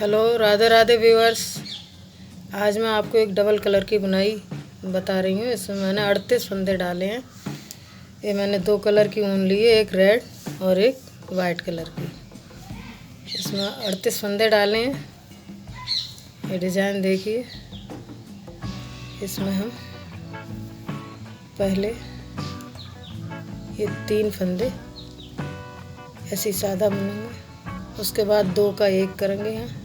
Hello, Radhe Radhe viewers. आज मैं आपको एक डबल कलर की बुनाई बता रही हूँ। इसमें मैंने 38 फंदे डाले हैं। ये मैंने 2 कलर की ऊन ली है, एक रेड और एक वाइट कलर की। इसमें 38 फंदे डाले हैं। ये डिज़ाइन देखिए। इसमें हम पहले ये 3 फंदे ऐसे सादा बुनेंगे। उसके बाद 2 का 1 करेंगे, यहाँ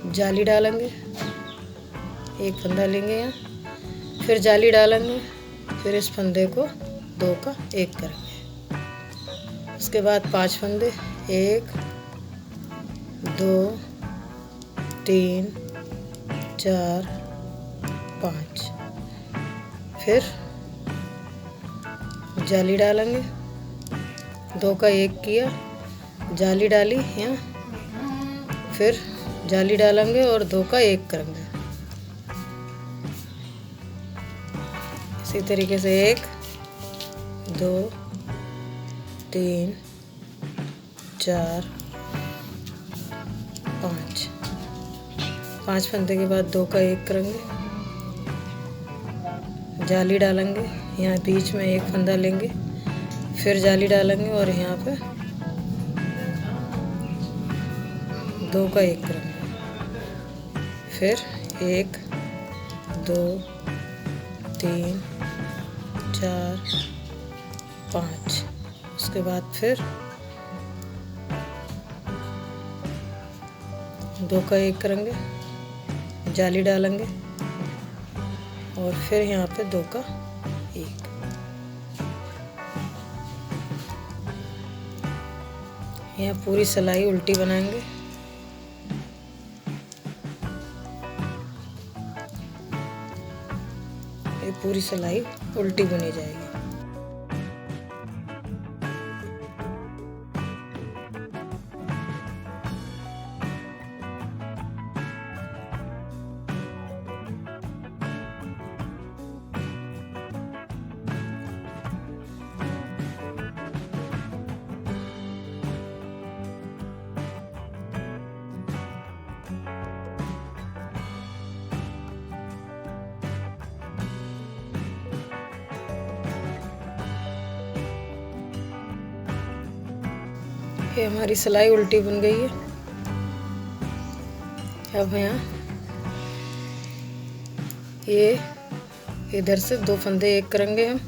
जाली डालेंगे, एक फंदा लेंगे यहाँ, फिर जाली डालेंगे, फिर इस फंदे को 2 का 1 करेंगे। उसके बाद 5 फंदे, 1 2 3 4 5, फिर जाली डालेंगे, 2 का 1 किया, जाली डाली यहाँ, फिर जाली डालेंगे और 2 का 1 करेंगे। इसी तरीके से 1 2 3 4 5 फंदे के बाद 2 का 1 करेंगे, जाली डालेंगे, यहाँ बीच में एक फंदा लेंगे, फिर जाली डालेंगे और यहाँ पे 2 का 1 करेंगे, फिर 1 2 3 4 5। उसके बाद फिर 2 का 1 करेंगे, जाली डालेंगे और फिर यहाँ पे 2 का 1। यहाँ पूरी सिलाई उल्टी बनाएंगे। ये पूरी सिलाई उल्टी बुनी जाएगी। ये हमारी सिलाई उल्टी बन गई है। अब यहाँ ये इधर से 2 फंदे 1 करेंगे, हम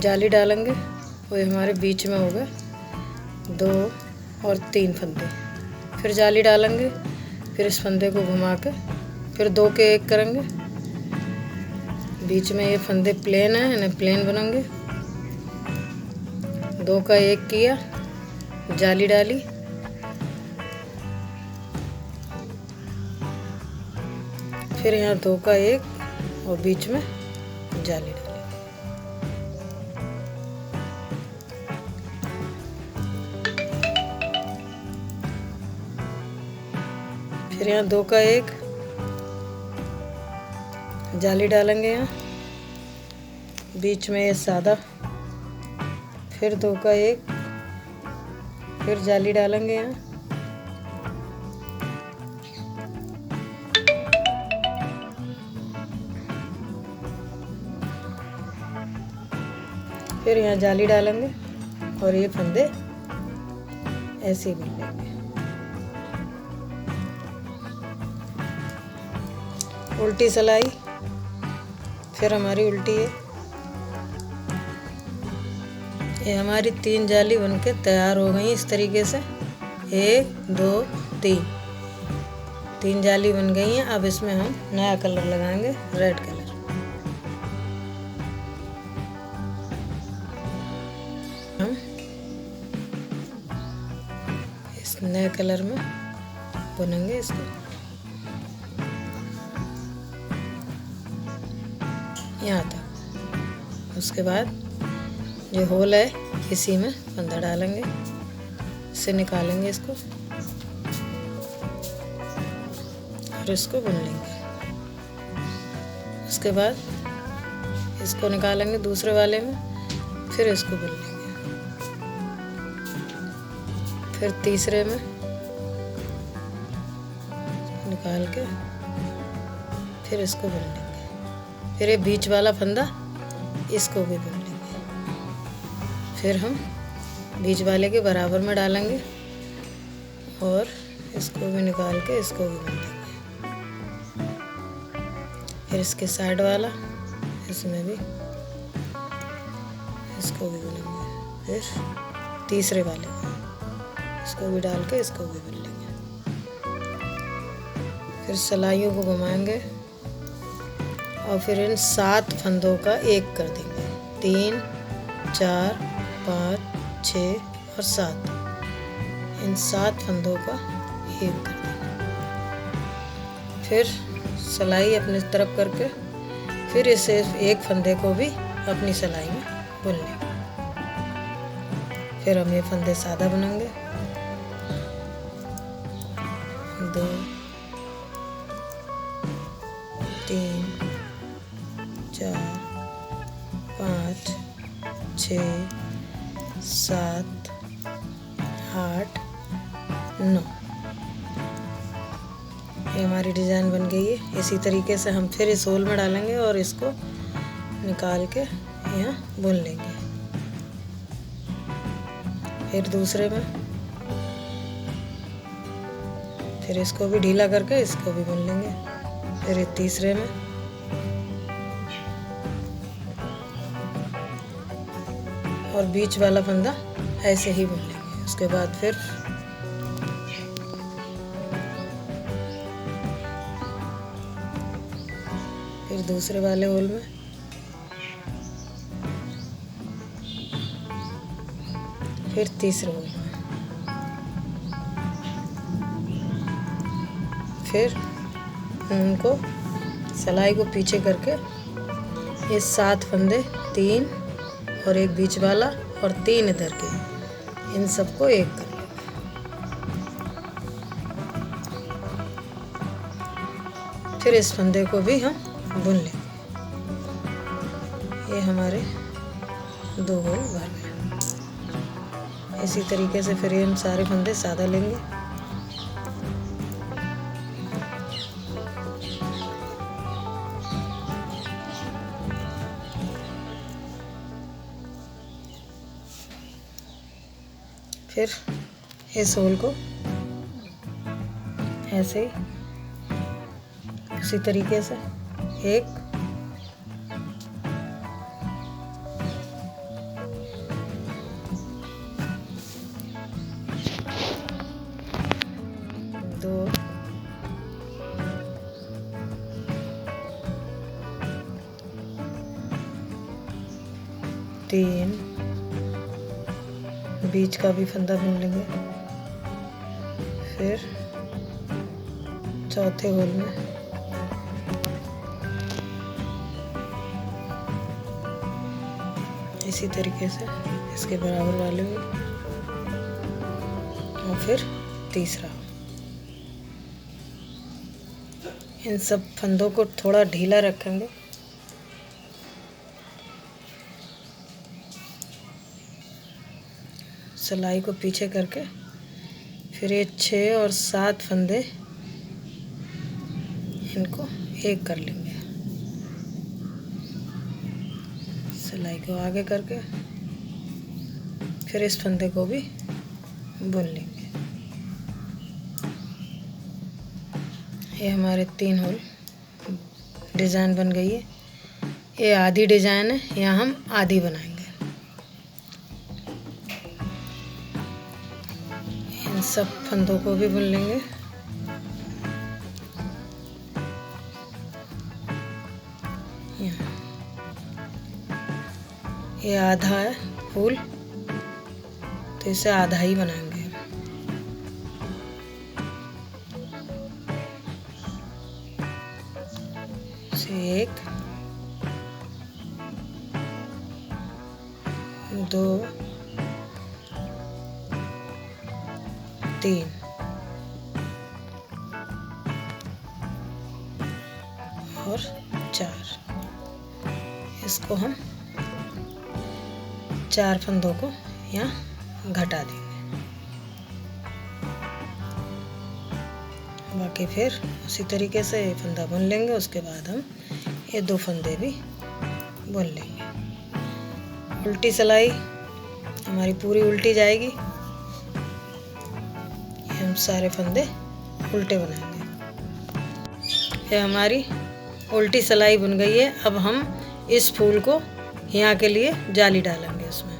जाली डालेंगे और हमारे बीच में होगा 2 और 3 फंदे, फिर जाली डालेंगे, फिर इस फंदे को घुमा के फिर 2 के 1 करेंगे। बीच में ये फंदे प्लेन है, इन्हें प्लेन बनाएंगे। 2 का 1 किया, जाली डाली, फिर यहाँ 2 का 1 और बीच में जाली डाली। फिर यहाँ 2 का 1, जाली डालेंगे, यहाँ बीच में ये सादा, फिर 2 का 1, फिर जाली डालेंगे यहाँ, फिर यहाँ जाली डालेंगे और ये फंदे ऐसे ही बुन लेंगे। उल्टी सिलाई फिर हमारी उल्टी है। ये हमारी 3 जाली बनके तैयार हो गई। इस तरीके से 1 2 3 जाली बन गई हैं। अब इसमें हम नया कलर लगाएंगे, रेड कलर। हम इस नए कलर में बुनेंगे इसको। यहाँ तक। उसके बाद जो होल है इसी में फंदा डालेंगे, इससे निकालेंगे इसको और इसको बुन लेंगे। उसके बाद इसको निकालेंगे दूसरे वाले में, फिर इसको बुन लेंगे। फिर तीसरे में निकाल के फिर इसको बुन लेंगे। फिर ये बीच वाला फंदा इसको भी बुन लेंगे। फिर हम बीच वाले के बराबर में डालेंगे और इसको भी निकाल के इसको भी बुन लेंगे। फिर इसके साइड वाला इसमें भी इसको भी बुनेंगे। फिर तीसरे वाले में इसको भी डाल के इसको भी बुन लेंगे। फिर सिलाइयों को घुमाएंगे और फिर इन 7 फंदों का एक कर देंगे। 3, 4, 5, 6 और 7, इन 7 फंदों का एक कर देंगे। फिर सिलाई अपनी तरफ करके फिर इसे एक फंदे को भी अपनी सिलाई में बुन लेंगे। फिर हम ये फंदे सादा बुनेंगे। 2, 3, 4, 5, 6, 7, 8, 9। ये हमारी डिज़ाइन बन गई है। इसी तरीके से हम फिर इस होल में डालेंगे और इसको निकाल के यहाँ बुन लेंगे। फिर दूसरे में फिर इसको भी ढीला करके इसको भी बुन लेंगे। फिर तीसरे में और बीच वाला फंदा ऐसे ही बुन लेंगे। उसके बाद फिर दूसरे वाले होल में फिर तीसरे होल में फिर उनको सिलाई को पीछे करके ये 7 फंदे, 3 और एक बीच वाला और 3 इधर के, इन सबको एक कर लेंगे। फिर इस फंदे को भी हम बुन लेंगे। ये हमारे 2 होल भर गए। इसी तरीके से फिर हम सारे फंदे सादा लेंगे। फिर इस होल को ऐसे ही उसी तरीके से 1, 2, 3, बीच का भी फंदा बुन लेंगे। फिर चौथे होल में इसी तरीके से इसके बराबर वाले में और फिर तीसरा। इन सब फंदों को थोड़ा ढीला रखेंगे। सिलाई को पीछे करके फिर ये 6 और 7 फंदे इनको एक कर लेंगे। सिलाई को आगे करके फिर इस फंदे को भी बुन लेंगे। ये हमारे 3 होल डिज़ाइन बन गई है। ये आधी डिज़ाइन है, यहाँ हम आधी बनाएंगे। इन सब फंदों को भी बुन लेंगे। ये आधा है फूल, तो इसे आधा ही बनाएंगे। इसे 1, 2, 3 और 4। इसको हम 4 फंदों को यहाँ घटा देंगे। बाकी फिर उसी तरीके से ये फंदा बुन लेंगे। उसके बाद हम ये 2 फंदे भी बुन लेंगे। उल्टी सिलाई हमारी पूरी उल्टी जाएगी। हम सारे फंदे उल्टे बनाएंगे। ये हमारी उल्टी सिलाई बुन गई है। अब हम इस फूल को यहाँ के लिए जाली डालेंगे उसमें।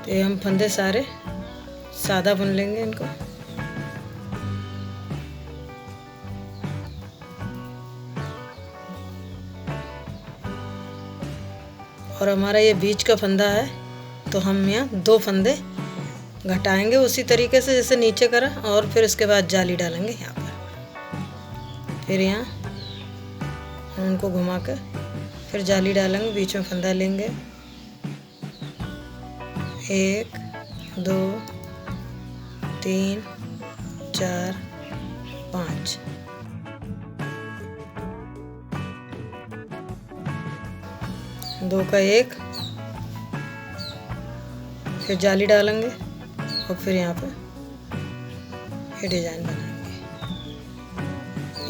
तो ये हम फंदे सारे सादा बुन लेंगे इनको। और हमारा ये बीच का फंदा है तो हम यहाँ 2 फंदे घटाएंगे उसी तरीके से जैसे नीचे करा, और फिर इसके बाद जाली डालेंगे यहाँ पर। फिर यहाँ हम उनको घुमा कर फिर जाली डालेंगे। बीच में फंदा लेंगे। 1 2 3 4 5। दो का 1, फिर जाली डालेंगे और फिर यहाँ पे ये डिज़ाइन बनाएंगे।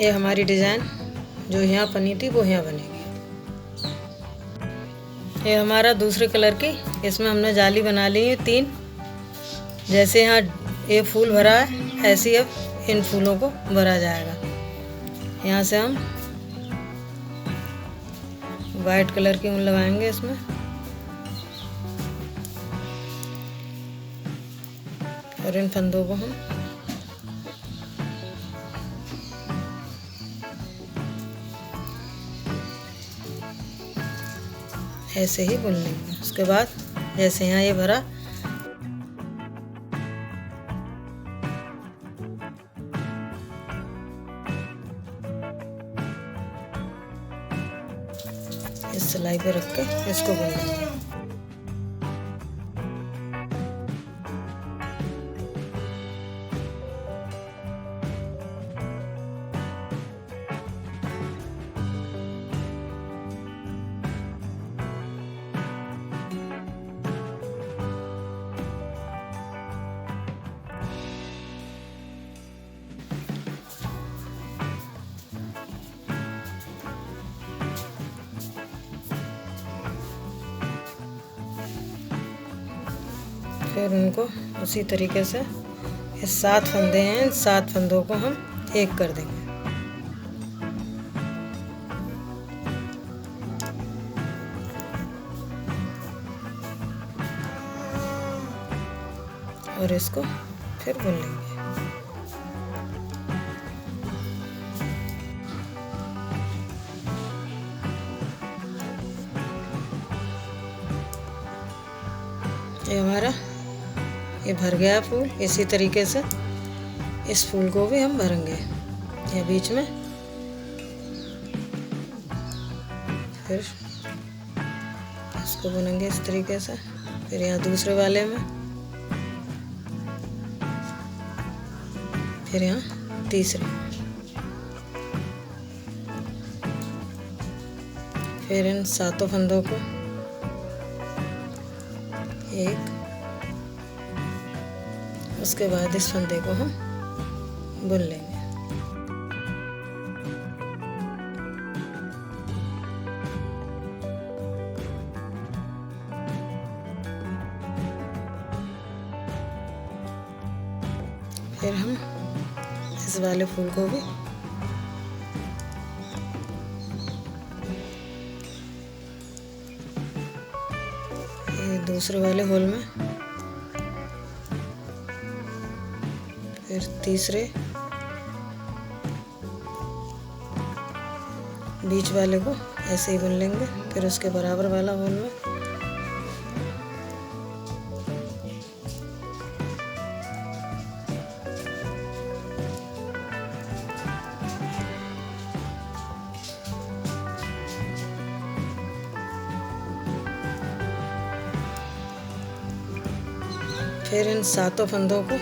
ये हमारी डिज़ाइन जो यहाँ बनी थी वो यहाँ बनेगी। ये हमारा दूसरे कलर की, इसमें हमने जाली बना ली है 3। जैसे यहाँ ये फूल भरा है ऐसे ही अब इन फूलों को भरा जाएगा। यहाँ से हम वाइट कलर की ऊन लगाएंगे इसमें। और इन फंदों को हम ऐसे ही बुन लेंगे। उसके बाद जैसे यहाँ ये भरा, इस सिलाई पे रख के इसको बुन लेंगे। फिर उनको उसी तरीके से ये 7 फंदे हैं, इन 7 फंदों को हम एक कर देंगे। और इसको फिर बुन लेंगे। ये हमारा ये भर गया फूल। इसी तरीके से इस फूल को भी हम भरेंगे। ये बीच में फिर इसको बुनेंगे इस तरीके से। फिर यहाँ दूसरे वाले में, फिर यहाँ तीसरे, फिर इन 7 फंदों को एक, उसके बाद इस फंदे को हम बुन लेंगे। फिर हम इस वाले फूल को भी ये दूसरे वाले होल में, फिर तीसरे बीच वाले को ऐसे ही बुन लेंगे। फिर उसके बराबर वाला होल में फिर इन 7 फंदों को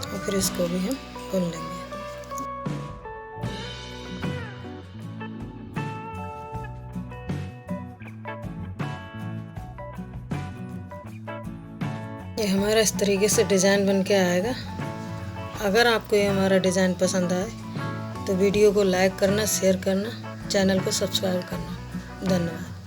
और फिर इसको भी हम बुन लेंगे। ये हमारा इस तरीके से डिज़ाइन बन के आएगा। अगर आपको ये हमारा डिज़ाइन पसंद आए तो वीडियो को लाइक करना, शेयर करना, चैनल को सब्सक्राइब करना। धन्यवाद।